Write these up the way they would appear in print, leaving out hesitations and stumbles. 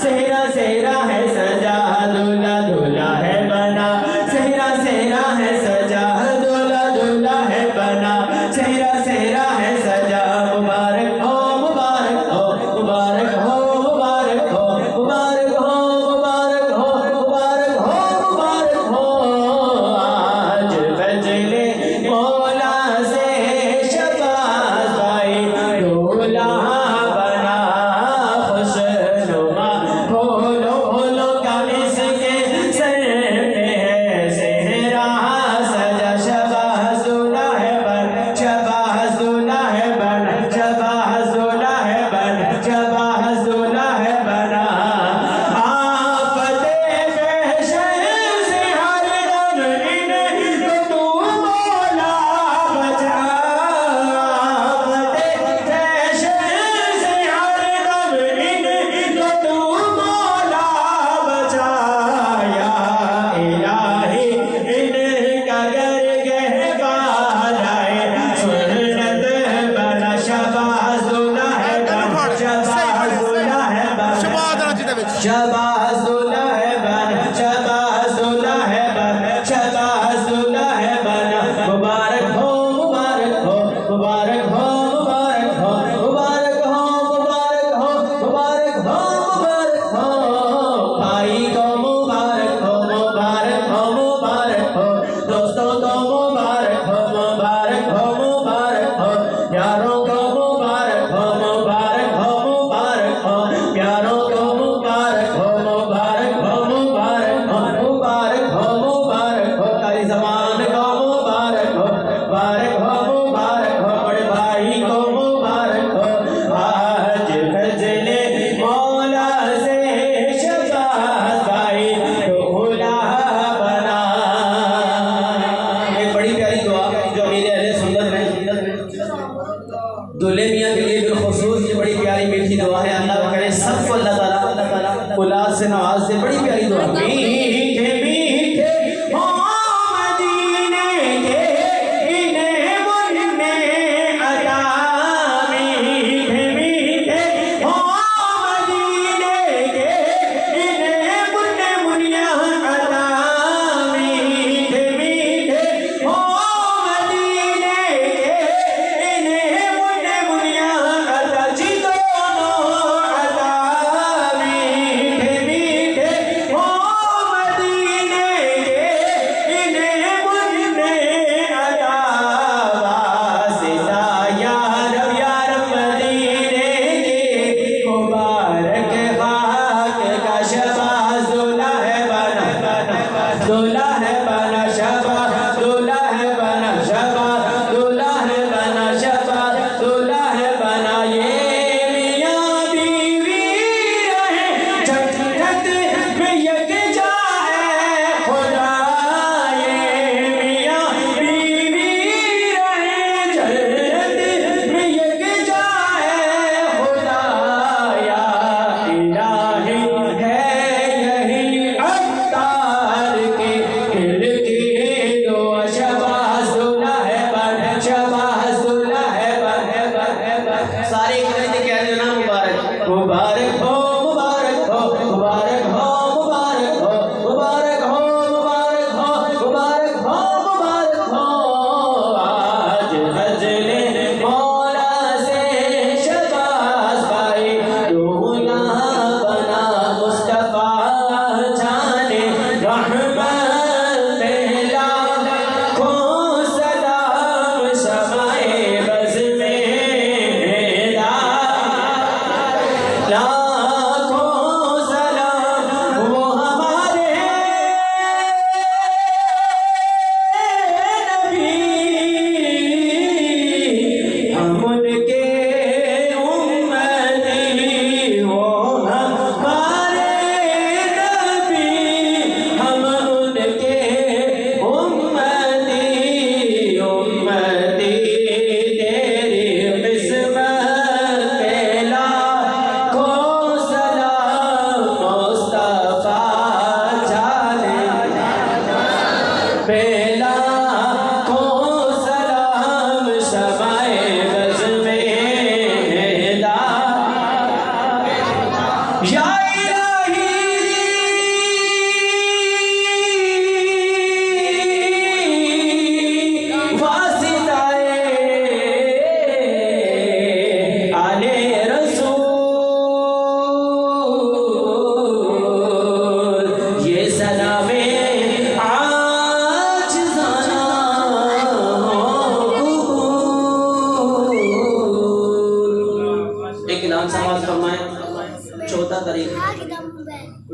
सेहरा सेहरा है सजा दूल्हा दूल्हा है बना सेहरा सेहरा है सजा दूल्हा दूल्हा है बना सेहरा सेहरा है सजा मुबारक हो मुबारक हो मुबारक हो मुबारक हो मुबारक हो मुबारक हो मुबारक हो मुबारक हो आज फजले मौला से शबाश भाई दूल्हा बना खुशनुमा बोलो बोलो कमिस के सर पे है सेहरा सजा शबाश दूल्हा है बन शबाश दूल्हा है बन शबाश दूल्हा है बन शबाश दूल्हा है बना आफते फहशर से हर दम इनको तू मौला बचा आफते फहशर से हर दम इनको तू मौला बचा या इलाही इनका घर गहवार आए सुन्नत बना शबाश दूल्हा है बन शबाश दूल्हा है बन शबाश दूल्हा है बन शबाश दूल्हा है बन शबाश दूल्हा है बन मुबारक हो मुबारक हो मुबारक हो मुबारक हो मुबारक हो मुबारक हो मुबारक हो मुबारक हो भाई को मुबारक हो मुबारक हो मुबारक हो दोस्तों को मुबारक हो मुबारक हो मुबारक हो यारों को मुबारक हो मुबारक हो मुबारक हो प्यारों को मुबारक हो मुबारक हो मुबारक हो मुबारक हो मुबारक हो तारी जबान को मुबारक हो मुबारक हो मुबारक हो बड़े भाई को मुबारक हो आज फजले मौला से शबाश भाई दूल्हा बना एक बड़ी प्यारी दुआ जो मेरे अहले सुन्नत में दूल्हे मियां के लिए बिलखुसूस ये बड़ी प्यारी मीठी दुआ है अल्लाह करे सबको अल्लाह ताला औलाद से नवाज से बड़ी प्यारी दुआ मीठे मीठे हो मदीने के इन्हें मुन्ने अता मीठे मीठे हो मदीने के इन्हें मुन्ने मुनिया अता मीठे मीठे हो मदीने के इन्हें मुन्ने मुनिया अता जी दोनों अता मीठे मीठे हो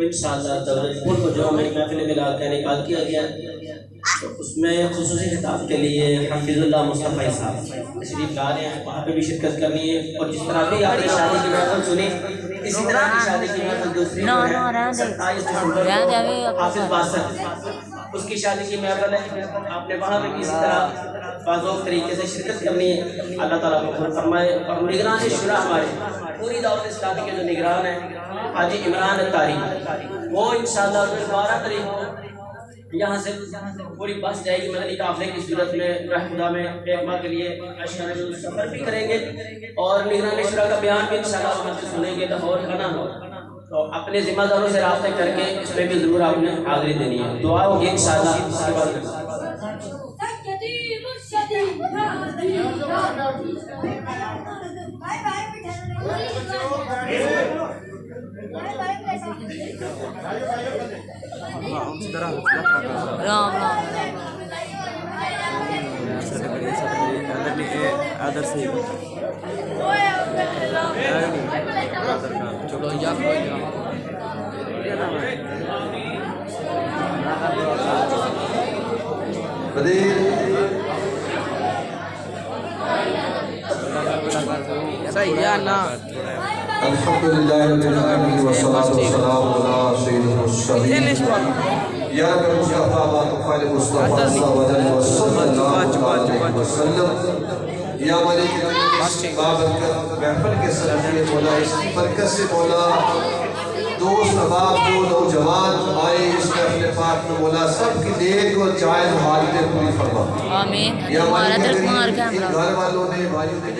इंशाअल्लाह दौलतपुर को जो मेरी महफिल मिलाद का निकाल किया गया तो उसमें खुसूसी खिताब के लिए हफीजुल्लाह मुस्तफ़ा साहब तशरीफ ला रहे हैं, वहाँ पे भी शिरकत करनी है। और जिस तरह भी आपने शादी की महफिल सुनी, इसी तरह की शादी की महफिल दूसरी 27 दिसंबर हाफिज बासर उसकी शादी की महफिल है। आपने वहाँ पे भी इसी तरह बाज़ोफ़ तरीके से शिरकत करनी है। अल्लाह ताला कबूल फरमाए। और निगरान शुरा हमारे पूरी दावत इस्लामी के जो निगरान है हाजी इमरान तारी, वो इंशाअल्लाह 12 तारीख को यहाँ से पूरी बस जाएगी मदनी काफ़िले की सूरत में रहमदा में एक माह के लिए सफ़र भी करेंगे और निगरान शुरा का बयान भी इंशाअल्लाह वहाँ से सुनेंगे लाहौर का ना हो। तो अपने जिम्मेदारों से रास्ते करके इसमें भी ज़रूर आपने हाज़िरी देनी है। दुआ होगी इंशाअल्लाह। उसके बाद आदर से अल्हम्दुलिल्लाह रब्बिल आलमीन वस्सलातु वस्सलामु अला सय्यिदिल मुरसलीन या रब्बी मुस्तफा व तुखालिक मुस्तफा सल्लल्लाहु अलैहि वसल्लम या मालिक बाबरकत महफिल के सलाफियत मौला इस बरकत से मौला दोस्त अहबाब जो नौजवान आए इस महफिल पाक में मौला सबकी नेक और जायज़ हालतें पूरी फरमा। आमीन। या मालिक घर वालों ने भाइयों ने